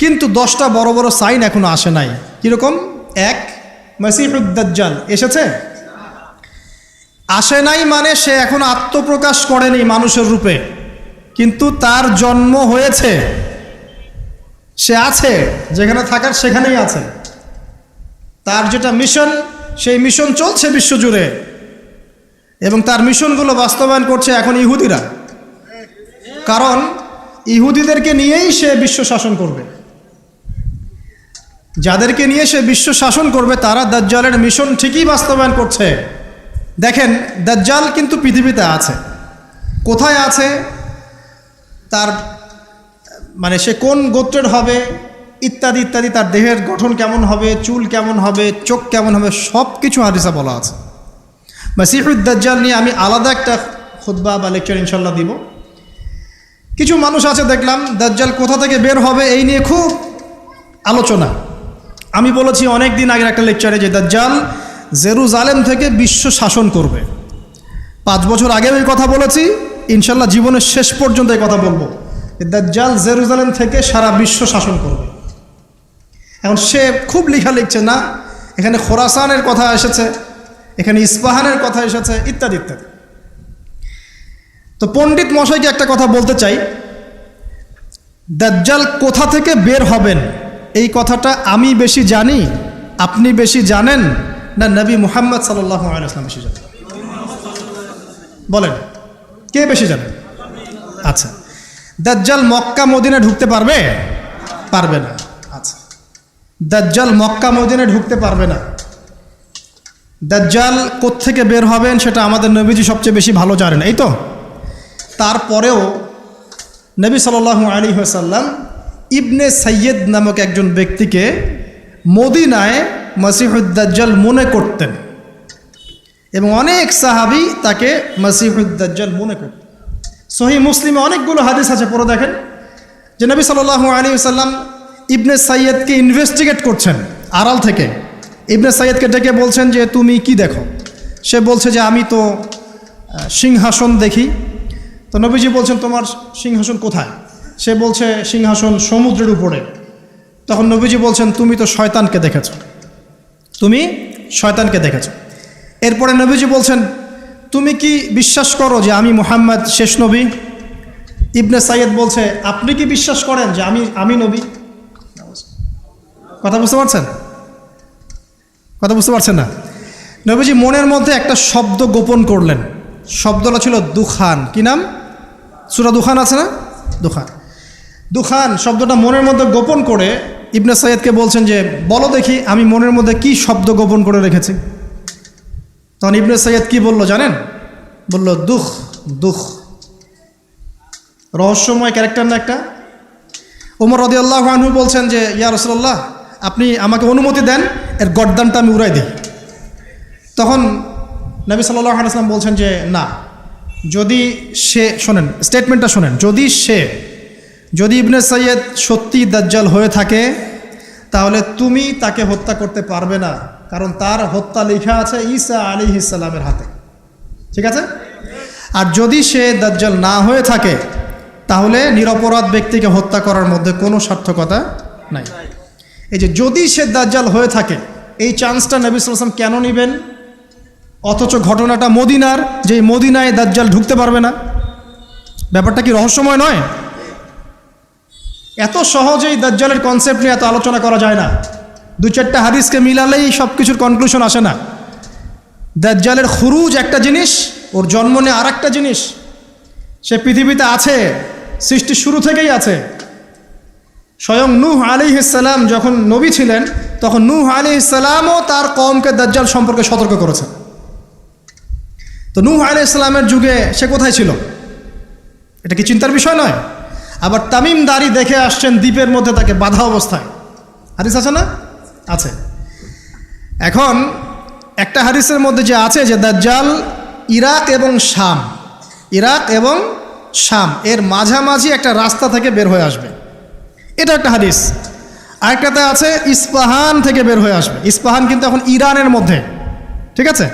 কিন্তু 10টা বড় বড় সাইন এখনো আসে নাই। কীরকম? এক, মাসিহুদ দাজ্জাল এসেছে? আসে নাই মানে সে এখনো আত্মপ্রকাশ করেনি মানুষের রূপে, কিন্তু তার জন্ম হয়েছে, সে আছে, যেখানে থাকার সেখানেই আছে। তার যেটা মিশন, সেই মিশন চলছে বিশ্বজুড়ে, এবং তার মিশনগুলো বাস্তবায়ন করছে এখন ইহুদিরা। কারণ ইহুদিদেরকে নিয়েই সে বিশ্ব শাসন করবে। যাদেরকে নিয়ে সে বিশ্ব শাসন করবে তারা দাজ্জালের মিশন ঠিকই বাস্তবায়ন করছে। দেখেন, দাজ্জাল কিন্তু পৃথিবীতে আছে। কোথায় আছে, তার মানে সে কোন গোত্রের হবে ইত্যাদি ইত্যাদি, তার দেহের গঠন কেমন হবে, চুল কেমন হবে, চোখ কেমন হবে, সব কিছু হাদিসে বলা আছে। মাসিহুদ দাজ্জাল নিয়ে আমি আলাদা একটা খুতবা বা লেকচার ইনশাল্লাহ দিব। কিছু মানুষ আছে দেখলাম দাজ্জাল কোথা থেকে বের হবে এই নিয়ে খুব আলোচনা। আমি বলেছি অনেক দিন আগের একটা লেকচারে যে দাজ্জাল জেরুজালেম থেকে বিশ্ব শাসন করবে। 5 বছর আগেও এই কথা বলেছি, ইনশাল্লাহ জীবনের শেষ পর্যন্ত এই কথা বলবো। দাজ্জাল জেরুজালেম থেকে সারা বিশ্ব শাসন করবে। এখন সে খুব লেখা লিখছে না, এখানে খোরাসানের কথা এসেছে, এখানে ইস্পাহানের কথা এসেছে, ইত্যাদি ইত্যাদি। তো পণ্ডিত মশাইকে একটা কথা বলতে চাই, দাজ্জাল কোথা থেকে বের হবেন এই কথাটা আমি বেশি জানি, আপনি বেশি জানেন, না নবী মুহাম্মদ সাল্লাল্লাহু আলাইহি ওয়াসাল্লাম বেশি জানেন? বলেন, কে বেশি জানেন? আচ্ছা, দাজ্জাল মক্কা মদিনা ঢুকতে পারবে? পারবে না। আচ্ছা, দাজ্জাল মক্কা মদিনা ঢুকতে পারবে না। দাজ্জাল কোত্থেকে বের হবেন সেটা আমাদের নবীজি সবচেয়ে বেশি ভালো জানেন, এই তো। তারপরেও নবী সাল্লাল্লাহু আলাইহি ওয়াসাল্লাম ইবনে সাইয়্যিদ নামক একজন ব্যক্তিকে মদিনায় মাসিহুদ দাজ্জাল মনে করতেন, এবং অনেক সাহাবী তাকে মাসিহুদ দাজ্জাল মনে করতেন। সহিহ মুসলিমে অনেকগুলো হাদিস আছে, পড়ে দেখেন যে নবী সাল্লাল্লাহু আলাইহি ওয়াসাল্লাম ইবনে সাইয়্যিদকে ইনভেস্টিগেট করছেন আড়াল থেকে। ইবনে সাইয়্যিদকে ডেকে বলছেন যে তুমি কি দেখো? সে বলছে যে আমি তো সিংহাসন দেখি। তো নবীজি বলছেন তোমার সিংহাসন কোথায়? সে বলছে সিংহাসন সমুদ্রের উপরে। তখন নবীজি বলছেন তুমি তো শয়তানকে দেখেছ, তুমি শয়তানকে দেখেছ। এরপরে নবীজি বলছেন তুমি কি বিশ্বাস করো যে আমি মুহাম্মদ শেষ নবী? ইবনে সাইয়্যিদ বলছে আপনি কি বিশ্বাস করেন যে আমি নবী? কথা বুঝতে পারছেন? কথা বুঝতে পারছেন না? নবীজি মনের মধ্যে একটা শব্দ গোপন করলেন। শব্দটা ছিল দুখান। কি নাম? সূরা দুখান আছে না? দুখান। দুখান শব্দটা মনের মধ্যে গোপন করে ইবনে সাইয়্যিদকে বলছেন যে বলো দেখি আমি মনের মধ্যে কি শব্দ গোপন করে রেখেছি। তখন ইবনে সাইয়্যিদ কি বলল জানেন? বলল দুখ। দুখ রহস্যময় ক্যারেক্টার না একটা? ওমর রাদিয়াল্লাহু আনহু বলছেন যে ইয়া রাসূলুল্লাহ আপনি আমাকে অনুমতি দেন, এর গর্দানটা আমি উড়াই দিই। তখন নবী সাল্লাল্লাহু আলাইহি ওয়াসাল্লাম বলছেন যে না, যদি সে, শোনেন স্টেটমেন্টটা শোনেন, যদি ইবনে সাইয়্যিদ সত্যি দাজ্জাল হয়ে থাকে তাহলে তুমি তাকে হত্যা করতে পারবে না, কারণ তার হত্যা লেখা আছে ঈসা আলাইহিস সালামের হাতে। ঠিক আছে? আর যদি সে দাজ্জাল না হয়ে থাকে তাহলে নিরপরাধ ব্যক্তিকে হত্যা করার মধ্যে কোনো সার্থকতা নাই। এই যে যদি সে দাজ্জাল হয়ে থাকে, এই চান্সটা নবী সাল্লাল্লাহু আলাইহি ওয়াসাল্লাম কেন নেবেন? অথচ ঘটনাটা মদিনার, যে মদিনায় দাজ্জাল ঢুকতে পারবে না। ব্যাপারটা কি রহস্যময় নয়? এত সহজেই দাজ্জালের কনসেপ্ট নিয়ে এত আলোচনা করা যায় না। 2-4টা হাদিসকে মিলালেই সব কিছুর কনক্লুশন আসে না। দাজ্জালের খুরুজ একটা জিনিস, ওর জন্ম নিয়ে আর একটা জিনিস। সে পৃথিবীতে আছে, সৃষ্টির শুরু থেকেই আছে। স্বয়ং নূহ আলাইহিস সালাম যখন নবী ছিলেন তখন নূহ আলাইহিস সালামও তার কওমকে দাজ্জাল সম্পর্কে সতর্ক করেছেন। তো নূহ আলাইহিস সালামের যুগে সে কোথায় ছিল? এটা কি চিন্তার বিষয় নয়? আবার তামিম দাড়ি দেখে আসছেন দ্বীপের মধ্যে তাকে বাধা অবস্থায়। হাদিস আছে না? আছে। এখন একটা হাদিসের মধ্যে যে আছে যে দাজ্জাল ইরাক এবং শাম এর মাঝামাঝি একটা রাস্তা থেকে বের হয়ে আসবে, এটা একটা হাদিস। আরেকটাতে আছে ইস্পাহান থেকে বের হয়ে আসবে। ইস্পাহান কিন্তু এখন ইরানের মধ্যে, ঠিক আছে?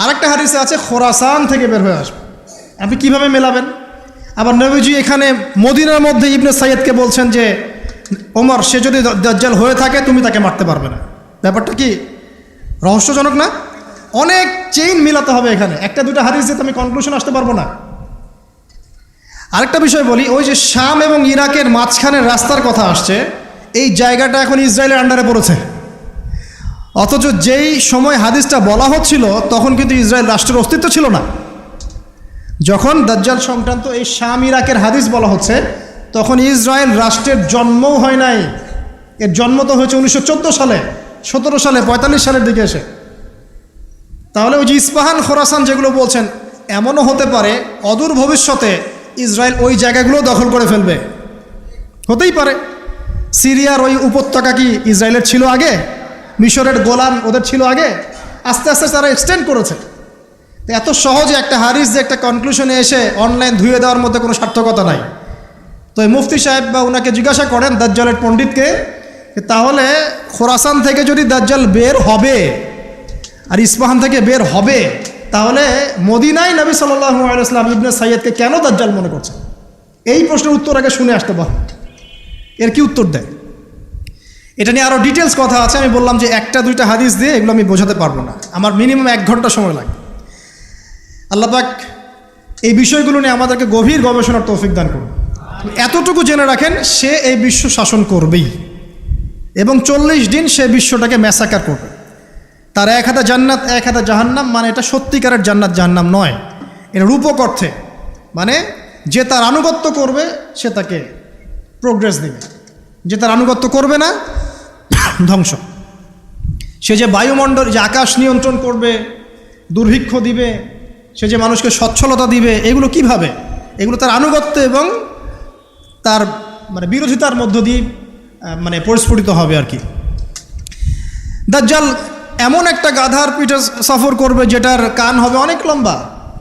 আরেকটা হাদিসে আছে খোরাসান থেকে বের হয়ে আসবে। আপনি কিভাবে মেলাবেন? আবার নবীজি এখানে মদিনার মধ্যে ইবনে সাইয়্যিদকে বলছেন যে ওমর সে যদি দাজ্জাল হয়ে থাকে তুমি তাকে মারতে পারবে না। ব্যাপারটা কি রহস্যজনক না? অনেক চেইন মিলাতে হবে এখানে, একটা দুটা হাদিস দিয়ে আমি কনক্লুশন আসতে পারবো না। আরেকটা বিষয় বলি, ওই যে শাম এবং ইরাকের মাঝখানের রাস্তার কথা আসছে, এই জায়গাটা এখন ইসরায়েলের আন্ডারে পড়েছে। অথচ যেই সময় হাদিসটা বলা হচ্ছিল তখন কিন্তু ইসরায়েল রাষ্ট্রের অস্তিত্ব ছিল না। যখন দাজ্জাল সংক্রান্ত এই শাম ইরাকের হাদিস বলা হচ্ছে তখন ইসরায়েল রাষ্ট্রের জন্মও হয় নাই। এর জন্ম তো হয়েছে 1914 সালে, 17 সালে, 45 সালের দিকে এসে। তাহলে ওই যে ইস্পাহান খোরাসান যেগুলো বলছেন, এমনও হতে পারে অদূর ভবিষ্যতে ইসরায়েল ওই জায়গাগুলো দখল করে ফেলবে, হতেই পারে। সিরিয়ার ওই উপত্যকা কি ইসরায়েলের ছিল আগে? মিশরের গোলান ওদের ছিল আগে? আস্তে আস্তে তারা এক্সটেন্ড করেছে। এত সহজে একটা হাদিস যে একটা কনক্লুশনে এসে অনলাইন ধুয়ে দেওয়ার মধ্যে কোনো সার্থকতা নাই। তো এই মুফতি সাহেব বা ওনাকে জিজ্ঞাসা করেন দাজ্জালের পণ্ডিতকে, তাহলে খোরাসান থেকে যদি দাজ্জাল বের হবে আর ইস্পাহান থেকে বের হবে, তাহলে মদিনায় নবী সাল্লাল্লাহু আলাইহি ওয়াসাল্লাম ইবনে সাইয়্যদকে কেন দাজ্জাল মনে করছেন? এই প্রশ্নের উত্তর আগে শুনে আসতে পারেন, এর কি উত্তর দেয়। এটা নিয়ে আরও ডিটেলস কথা আছে, আমি বললাম যে একটা দুইটা হাদিস দিয়ে এগুলো আমি বোঝাতে পারবো না, আমার মিনিমাম 1 ঘন্টা সময় লাগে। আল্লাহ পাক এই বিষয়গুলো নিয়ে আমাদেরকে গভীর গবেষণার তৌফিক দান করুন। এতটুকু জেনে রাখেন, সে এই বিশ্ব শাসন করবেই এবং 40 দিন সে বিশ্বটাকে ম্যাসাকার করবে। তার 1 হাতে জান্নাত 1 হাতে জাহান্নাম, মানে এটা সত্যিকারের জান্নাত জাহান্নাম নয়, এটা রূপক অর্থে, মানে যে তার আনুগত্য করবে সে তাকে প্রোগ্রেস দেবে, যে তার আনুগত্য করবে না ধ্বংস। সে যে বায়ুমণ্ডল, যে আকাশ নিয়ন্ত্রণ করবে, দুর্ভিক্ষ দিবে, সে যে মানুষকে সচ্ছলতা দিবে, এগুলো কিভাবে? এগুলো তার আনুগত্য এবং তার মানে বিরোধিতার মধ্য দিয়ে মানে পরিস্ফুটিত হবে আর কি। দাজ্জাল এমন একটা গাধার পিঠে সফর করবে যেটার কান হবে অনেক লম্বা।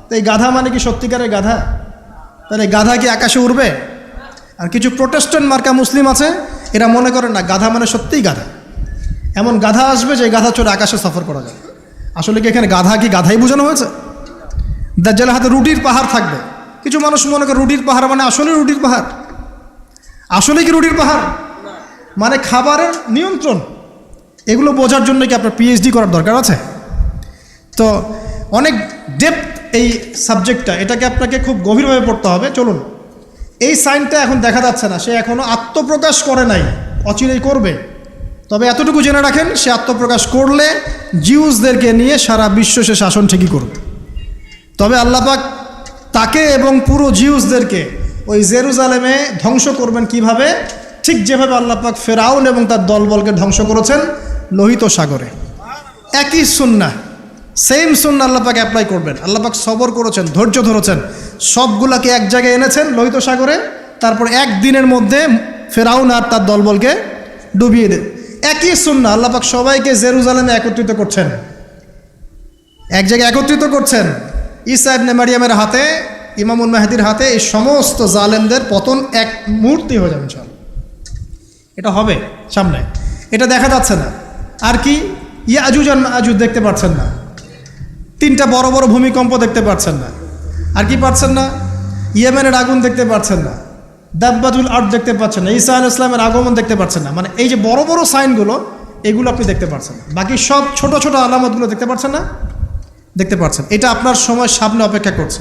তো এই গাধা মানে কি সত্যিকারের গাধা? তাহলে গাধা কি আকাশে উড়বে? আর কিছু প্রোটেস্ট্যান্ট মার্কা মুসলিম আছে, এরা মনে করে না গাধা মানে সত্যিই গাধা। এমন গাধা আসবে যে গাধা চড়ে আকাশে সফর করা যাবে। আসলে কি এখানে গাধা কি গাধাই বোঝানো হয়েছে? দাজ্জালের হাতে রুটির পাহাড় থাকবে। কিছু মানুষ মনে করে রুটির পাহাড় মানে আসলে রুটির পাহাড়। আসলে কি রুটির পাহাড় মানে খাবারের নিয়ন্ত্রণ? এগুলো বোঝার জন্য কি আপনার পিএইচডি করার দরকার আছে? তো অনেক ডেপথ এই সাবজেক্টটা, এটাকে আপনাকে খুব গভীরভাবে পড়তে হবে। চলুন, এই সাইনটা এখন দেখা যাচ্ছে না, সে এখনও আত্মপ্রকাশ করে নাই, অচিরেই করবে। তবে এতটুকু জেনে রাখেন, সে আত্মপ্রকাশ করলে জিউসদেরকে নিয়ে সারা বিশ্ব সে শাসন ঠিকই করবে। তবে আল্লাহ পাক তাকে এবং পুরো জিউসদেরকে ওই জেরুজালেমে ধ্বংস করবেন কিভাবে? ঠিক যেভাবে আল্লাহ পাক ফেরাউন এবং তার দলবলকে ধ্বংস করেছেন লোহিত সাগরে। একই সুন্নাহ, সেম সুন্নাহ আল্লাহ পাক অ্যাপ্লাই করবেন। আল্লাহ পাক সবর করেছেন, ধৈর্য ধরেছেন, সবগুলাকে এক জায়গায় এনেছেন লোহিত সাগরে, তারপর 1 দিনের মধ্যে ফেরাউন আর তার দলবলকে ডুবিয়ে দেন। একই সুন্নাহ আল্লাহ পাক সবাইকে জেরুজালেমে একত্রিত করছেন, এক জায়গায় একত্রিত করছেন। ঈসা ইবনে মারিয়ামের হাতে, ইমামুল মাহদির হাতে এই সমস্ত জালেমদের পতন এক মুহূর্তে হয়ে যাবে ইনশাআল্লাহ। এটা হবে সামনে, এটা দেখা যাচ্ছে না। আর কি? ইয়াজুজ আর মাজুজ দেখতে পাচ্ছেন না, 3টা বড় বড় ভূমিকম্প দেখতে পাচ্ছেন না। আর কি পাচ্ছেন না? ইয়েমেনের আগুন দেখতে পাচ্ছেন না, দাব্বাতুল আর্থ দেখতে পাচ্ছেন না, ঈসা আলাইহিস সালামের আগমন দেখতে পাচ্ছেন না। মানে এই যে বড় বড় সাইনগুলো, এগুলো আপনি দেখতে পাচ্ছেন না। বাকি সব ছোট ছোট আলামতগুলো দেখতে পাচ্ছেন না? দেখতে পাচ্ছেন। এটা আপনার সময় সামনে অপেক্ষা করছে।